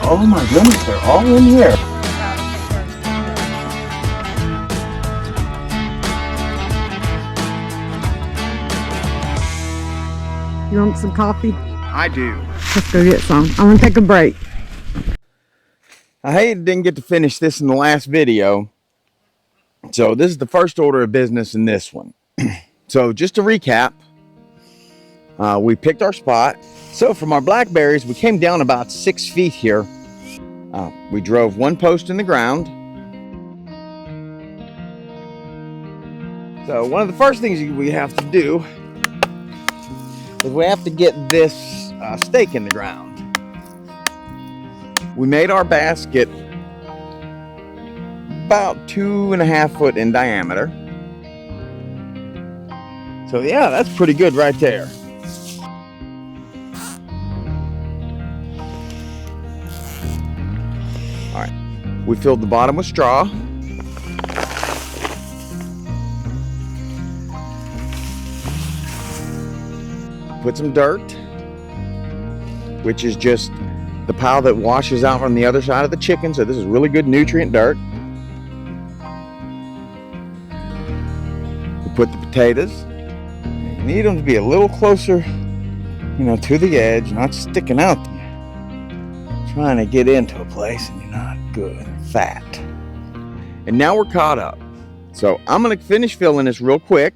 Oh my goodness, they're all in here. You want some coffee? I do. Let's go get some. I'm gonna take a break. I didn't get to finish this in the last video. So this is the first order of business in this one. So just to recap, we picked our spot. So from our blackberries, we came down about 6 feet here. We drove one post in the ground. So one of the first things we have to do is we have to get this stake in the ground. We made our basket about 2.5 foot in diameter. So yeah, that's pretty good right there. All right, we filled the bottom with straw. Put some dirt, which is just the pile that washes out on the other side of the chicken. So this is really good nutrient dirt. We put the potatoes. You need them to be a little closer, to the edge, not sticking out there. Trying to get into a place and you're not good, fat. And now we're caught up. So I'm gonna finish filling this real quick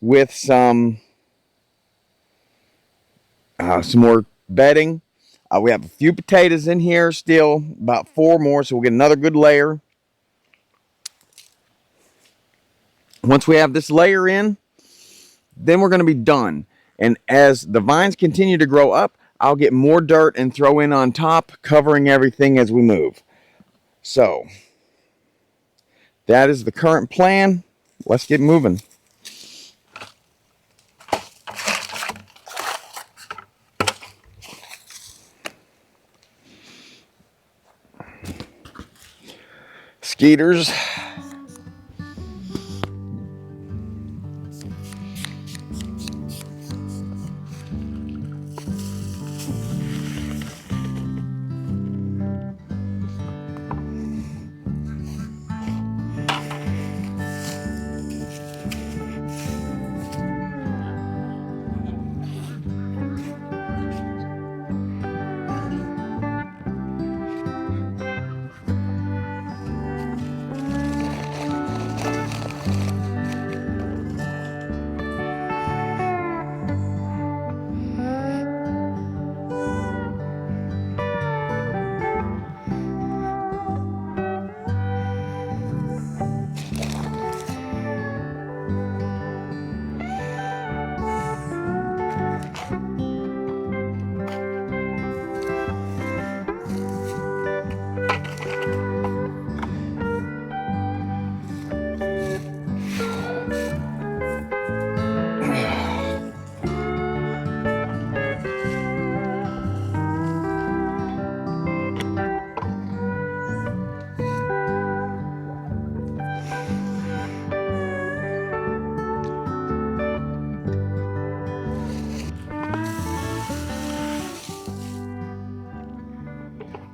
with some more bedding. We have a few potatoes in here still, about 4 more, so we'll get another good layer. Once we have this layer in, then we're going to be done. And as the vines continue to grow up, I'll get more dirt and throw in on top, covering everything as we move. So that is the current plan. Let's get moving. Skeeters.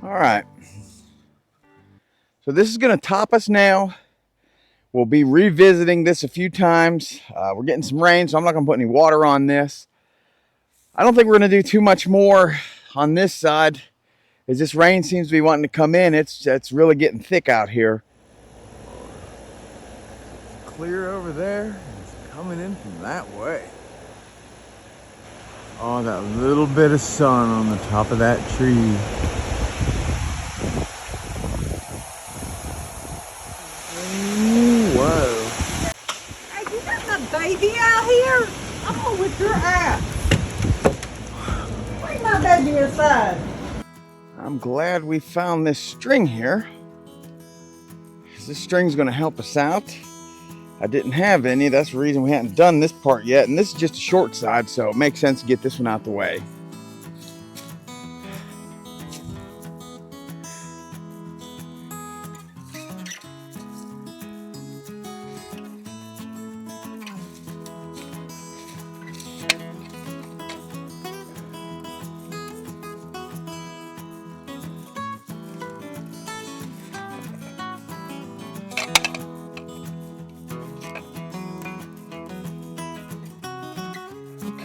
All right, so this is going to top us now. We'll be revisiting this a few times. We're getting some rain, so I'm not going to put any water on this. I don't think we're going to do too much more on this side, as this rain seems to be wanting to come in. It's really getting thick out here. Clear over there. It's coming in from that way. Oh, that little bit of sun on the top of that tree. Baby out here? I'm gonna whip your ass. Bring my baby inside. I'm glad we found this string here. This string's gonna help us out. I didn't have any. That's the reason we hadn't done this part yet. And this is just a short side, so it makes sense to get this one out the way.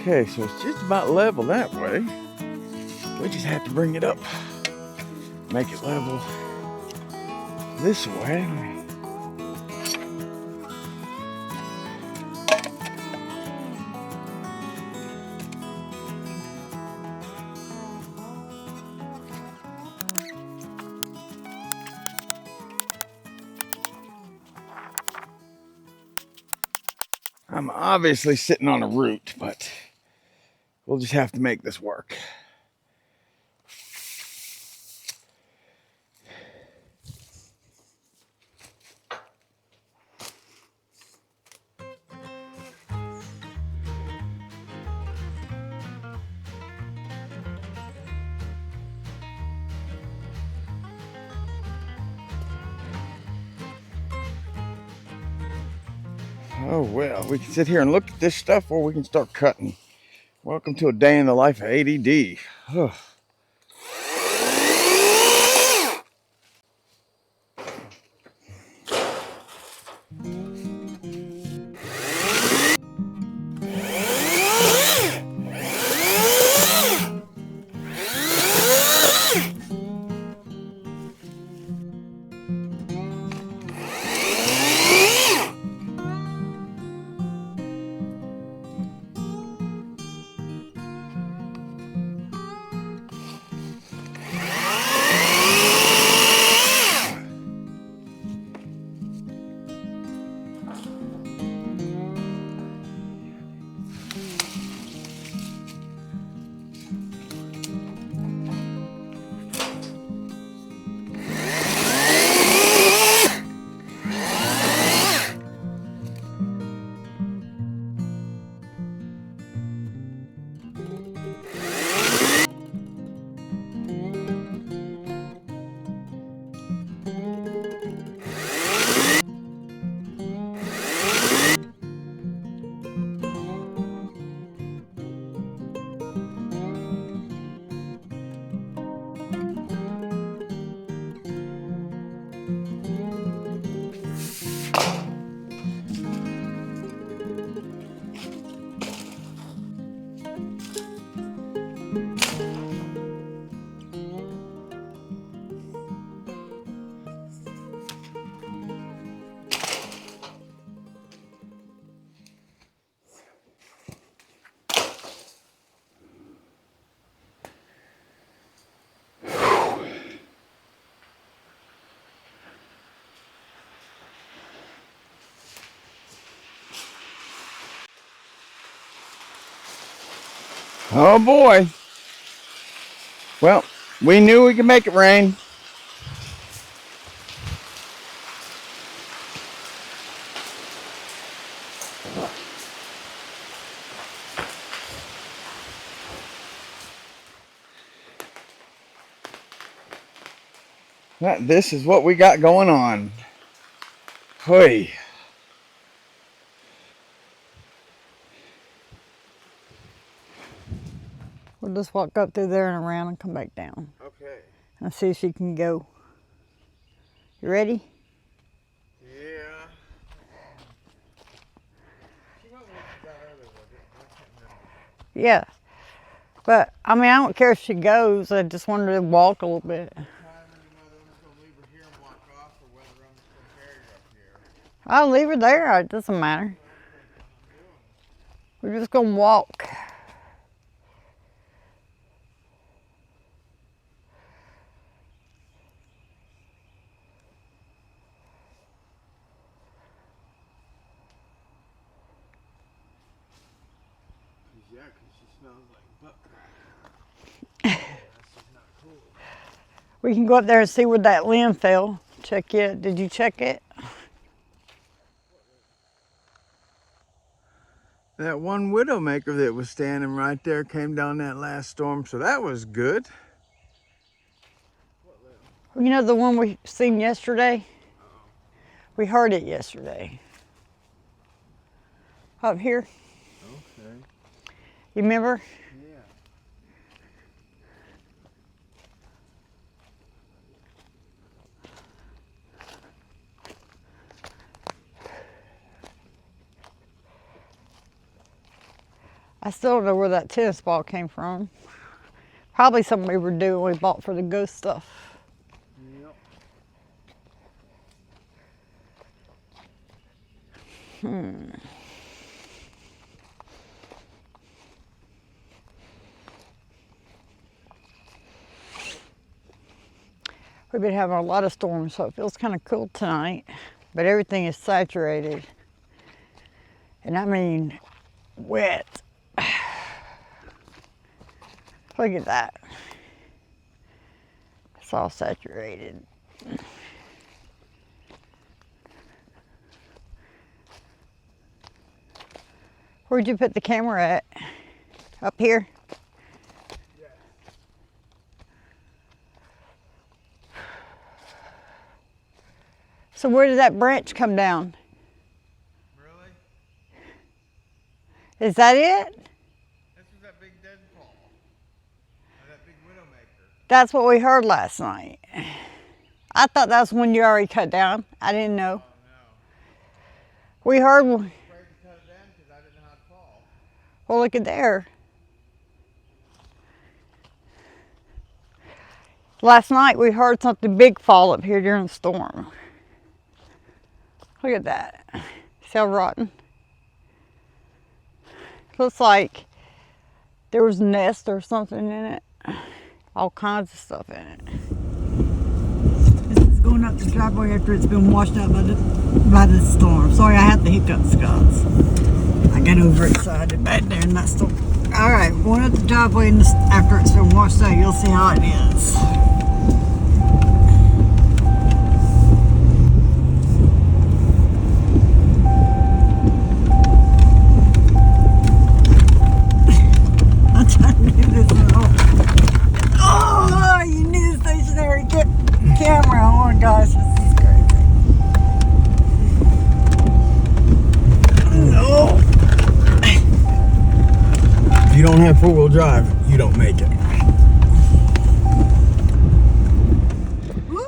Okay, so it's just about level that way. We just have to bring it up, make it level this way. I'm obviously sitting on a root, but we'll just have to make this work. Oh well, we can sit here and look at this stuff or we can start cutting. Welcome to a day in the life of ADD. Ugh. Oh boy. Well, we knew we could make it rain. This is what we got going on. Hey. We'll just walk up through there and around and come back down. Okay. And see if she can go. You ready? Yeah. She went when she got earlier, was it? I can't remember. Yeah. But, I mean, I don't care if she goes. I just wanted to walk a little bit. Whether I'm just going to leave her here and walk off, or whether I'm just going to carry her up here. I'll leave her there. It doesn't matter. We're just going to walk. Yeah, because she smells like butt crack. That's just not cool. We can go up there and see where that limb fell. Check it. Did you check it? That one widowmaker that was standing right there came down that last storm, so that was good. You know the one we seen yesterday? We heard it yesterday. Up here. Okay. You remember? Yeah. I still don't know where that tennis ball came from. Probably something we were doing we bought for the ghost stuff. Yep. We've been having a lot of storms, so it feels kind of cool tonight. But everything is saturated. And I mean, wet. Look at that. It's all saturated. Where'd you put the camera at? Up here? Yeah. So where did that branch come down? Really? Is that it? This was that big deadfall. That big widowmaker. That's what we heard last night. I thought that was one you already cut down. I didn't know. Oh no. We heard, I was afraid to cut it down because I didn't know how to fall. well, look at there. Last night we heard something big fall up here during the storm. Look at that. See how rotten? Looks like there was a nest or something in it. All kinds of stuff in it. This is going up the driveway after it's been washed out by the storm. Sorry, I had the hiccups, guys. I got overexcited back there in that storm. All right, going up the driveway after it's been washed out. You'll see how it is. Oh, you need a stationary camera. Oh my gosh, this is crazy. No. If you don't have four-wheel drive, you don't make it.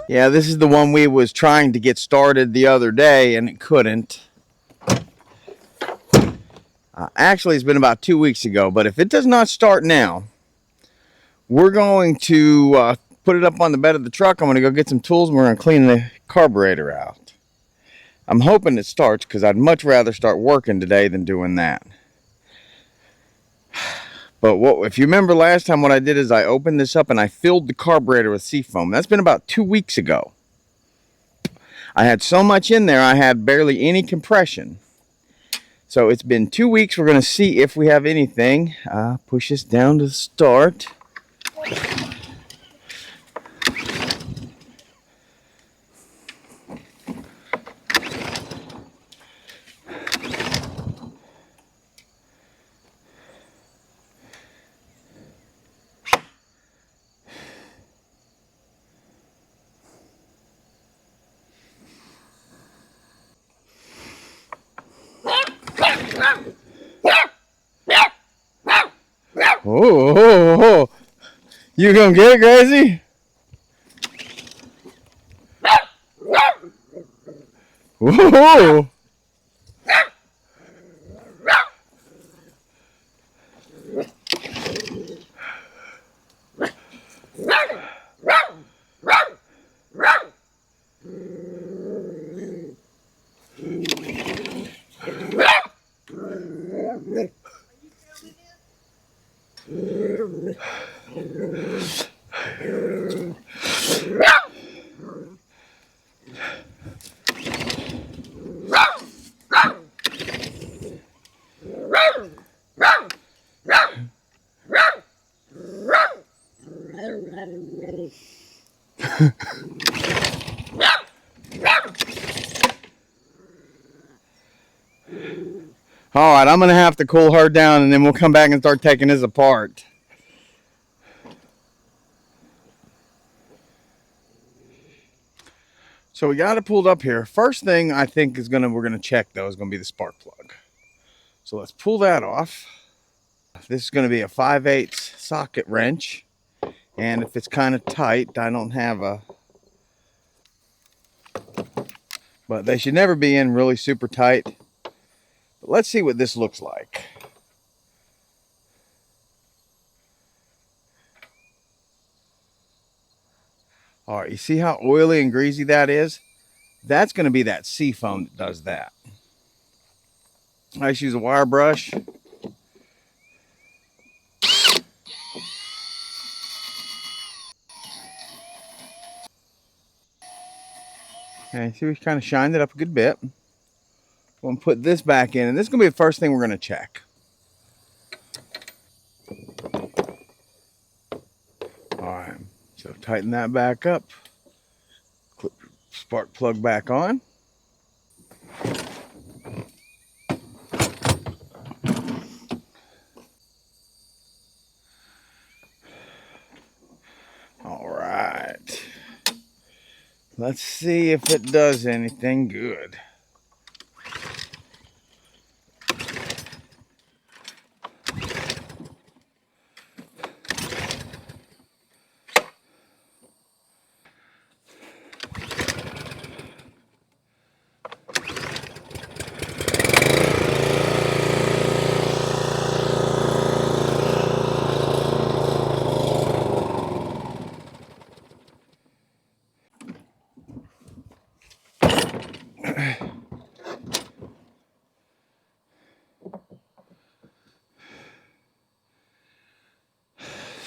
Yeah, this is the one we was trying to get started the other day and it couldn't. Actually, it's been about 2 weeks ago, but if it does not start now, we're going to put it up on the bed of the truck. I'm going to go get some tools and we're going to clean the carburetor out. I'm hoping it starts because I'd much rather start working today than doing that. But if you remember last time, what I did is I opened this up and I filled the carburetor with seafoam. That's been about 2 weeks ago. I had so much in there, I had barely any compression. So it's been 2 weeks. We're going to see if we have anything. Push this down to start. Oh, you gonna get it, Gracie? Whoa! All right, I'm going to have to cool her down and then we'll come back and start taking this apart. So we got it pulled up here. First thing I think we're going to check though is going to be the spark plug. So let's pull that off. This is going to be a 5/8 socket wrench. And if it's kind of tight, I don't have a... But they should never be in really super tight. But let's see what this looks like. All right, you see how oily and greasy that is? That's going to be that sea foam that does that. I just use a wire brush. Okay, see, we kind of shined it up a good bit. We'll put this back in, and this is going to be the first thing we're going to check. All right, so tighten that back up. Clip spark plug back on. All right. Let's see if it does anything good.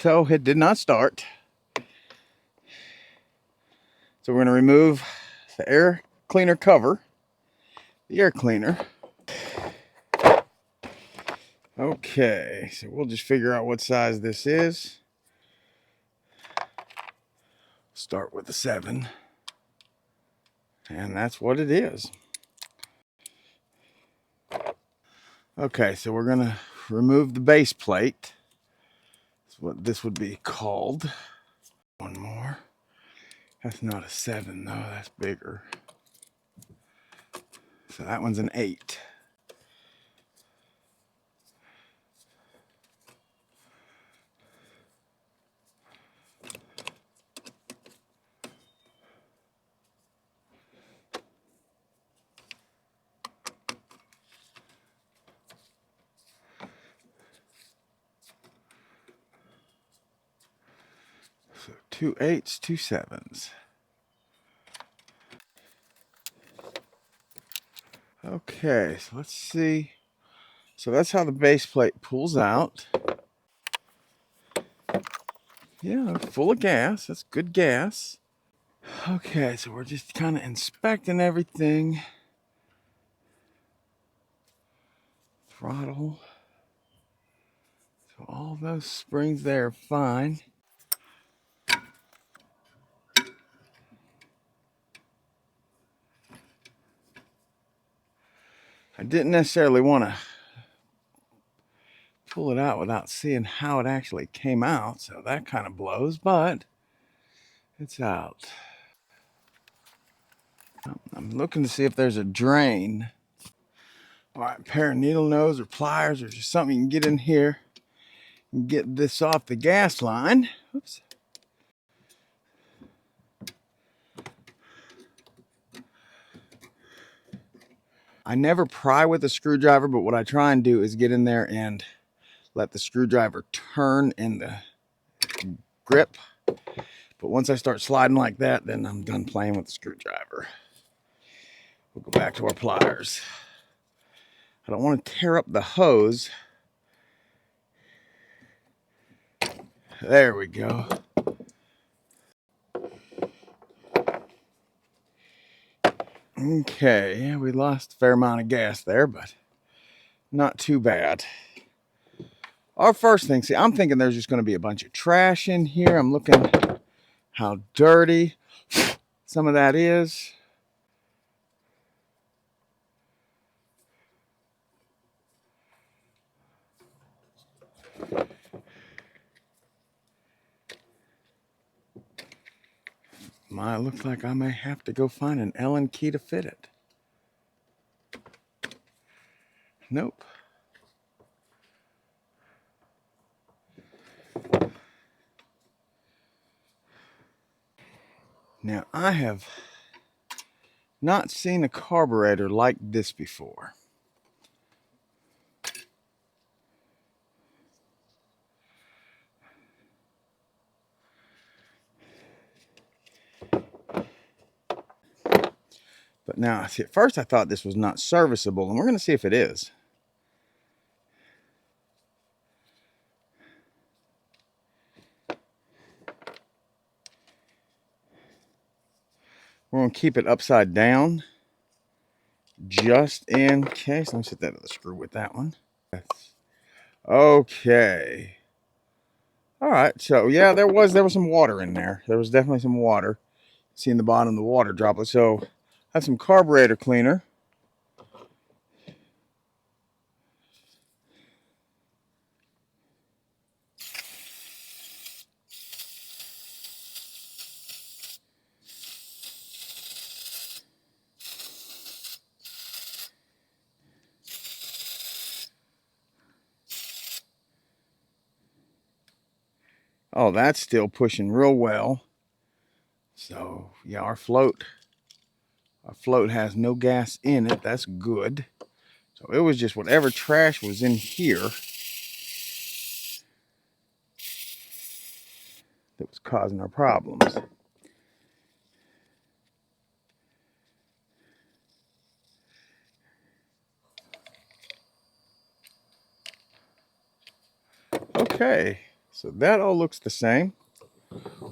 So it did not start. So we're going to remove the air cleaner cover, the air cleaner. Okay, so we'll just figure out what size this is. Start with a 7. And that's what it is. Okay, so we're going to remove the base plate. That's what this would be called. One more. That's not a 7 though, that's bigger. So that one's an 8. So 2 8s, 2 7s. Okay, so let's see. So that's how the base plate pulls out. Yeah, full of gas. That's good gas. Okay, so we're just kind of inspecting everything. Throttle. So all those springs there are fine. I didn't necessarily want to pull it out without seeing how it actually came out, so that kind of blows, but it's out. I'm looking to see if there's a drain. All right, pair of needle nose or pliers or just something you can get in here and get this off the gas line. Oops. I never pry with a screwdriver, but what I try and do is get in there and let the screwdriver turn in the grip. But once I start sliding like that, then I'm done playing with the screwdriver. We'll go back to our pliers. I don't want to tear up the hose. There we go. Okay, yeah, we lost a fair amount of gas there, but not too bad. Our first thing, see, I'm thinking there's just going to be a bunch of trash in here. I'm looking how dirty some of that is. It looks like I may have to go find an Allen key to fit it. Nope. Now, I have not seen a carburetor like this before. But now, see, at first I thought this was not serviceable, and we're going to see if it is. We're going to keep it upside down just in case. Let me set that other screw with that one. Okay. All right. So yeah, there was some water in there. There was definitely some water. See in the bottom of the water droplet. So I have some carburetor cleaner. Oh, that's still pushing real well. So yeah, our float has no gas in it. That's good. So it was just whatever trash was in here that was causing our problems. Okay, so that all looks the same.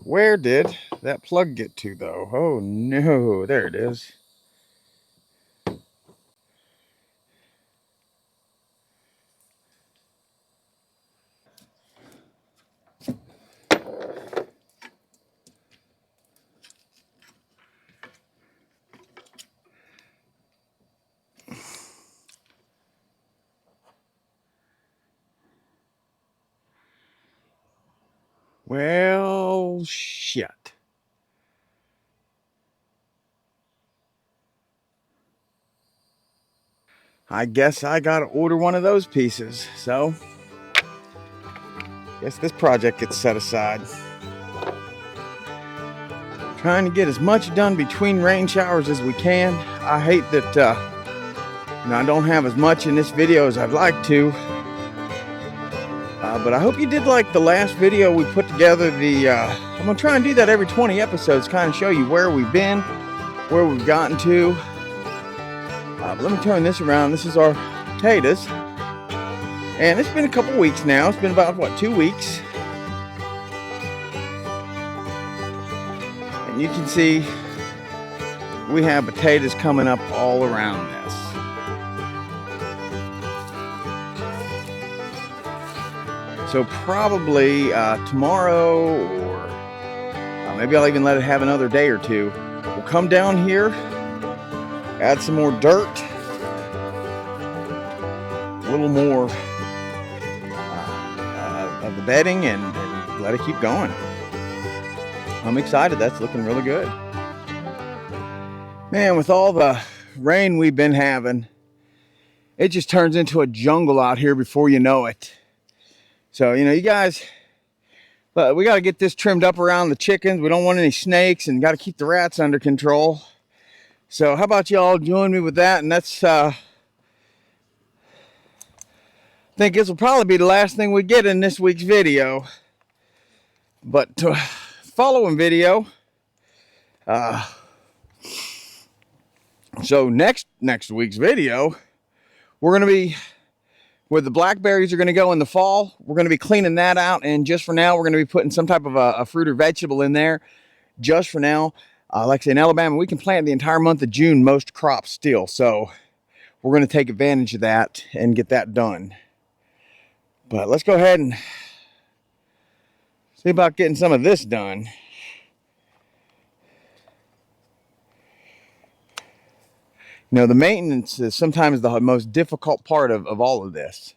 Where did that plug get to though? Oh no, there it is. Well, shit. I guess I gotta order one of those pieces. So, guess this project gets set aside. Trying to get as much done between rain showers as we can. I hate that I don't have as much in this video as I'd like to. But I hope you did like the last video we put together. I'm gonna try and do that every 20 episodes, kind of show you where we've been, where we've gotten to. But let me turn this around. This is our potatoes. And it's been a couple weeks now. It's been about, what, 2 weeks. And you can see we have potatoes coming up all around this. So probably tomorrow, or maybe I'll even let it have another day or two. We'll come down here, add some more dirt, a little more of the bedding, and let it keep going. I'm excited. That's looking really good. Man, with all the rain we've been having, it just turns into a jungle out here before you know it. So, you guys, but we got to get this trimmed up around the chickens. We don't want any snakes, and got to keep the rats under control. So how about y'all join me with that? And that's, I think this will probably be the last thing we get in this week's video. But following video, so next week's video, we're going to be, where the blackberries are going to go in the fall, we're going to be cleaning that out. And just for now, we're going to be putting some type of a fruit or vegetable in there. Just for now, like I say, in Alabama, we can plant the entire month of June, most crops still. So we're going to take advantage of that and get that done. But let's go ahead and see about getting some of this done. The maintenance is sometimes the most difficult part of all of this.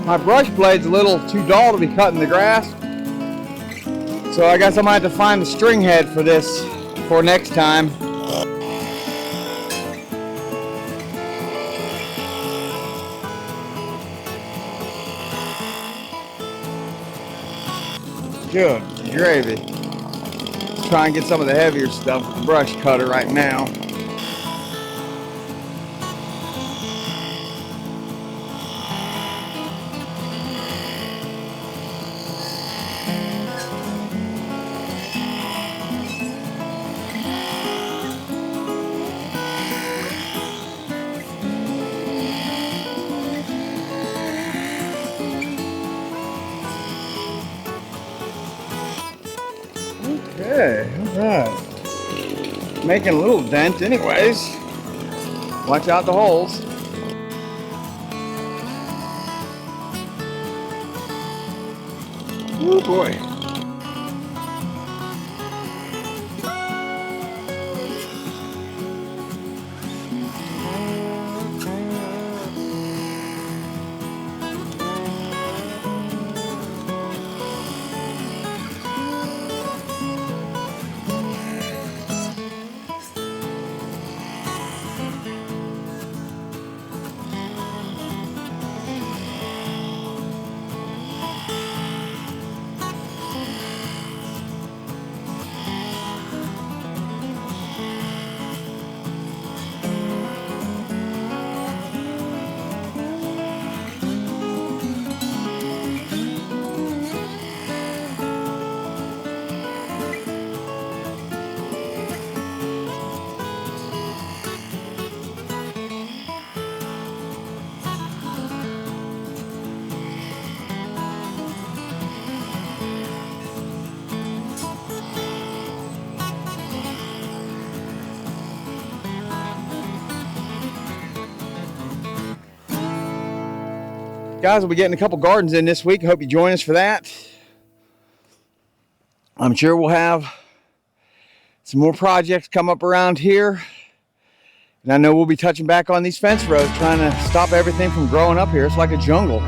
My brush blade's a little too dull to be cutting the grass. So I guess I might have to find the string head for this for next time. Good gravy. Try and get some of the heavier stuff with the brush cutter right now. Okay, alright. Making a little dent anyways. Watch out the holes. Oh boy. Guys, we'll be getting a couple gardens in this week. I hope you join us for that. I'm sure we'll have some more projects come up around here. And I know we'll be touching back on these fence rows, trying to stop everything from growing up here. It's like a jungle.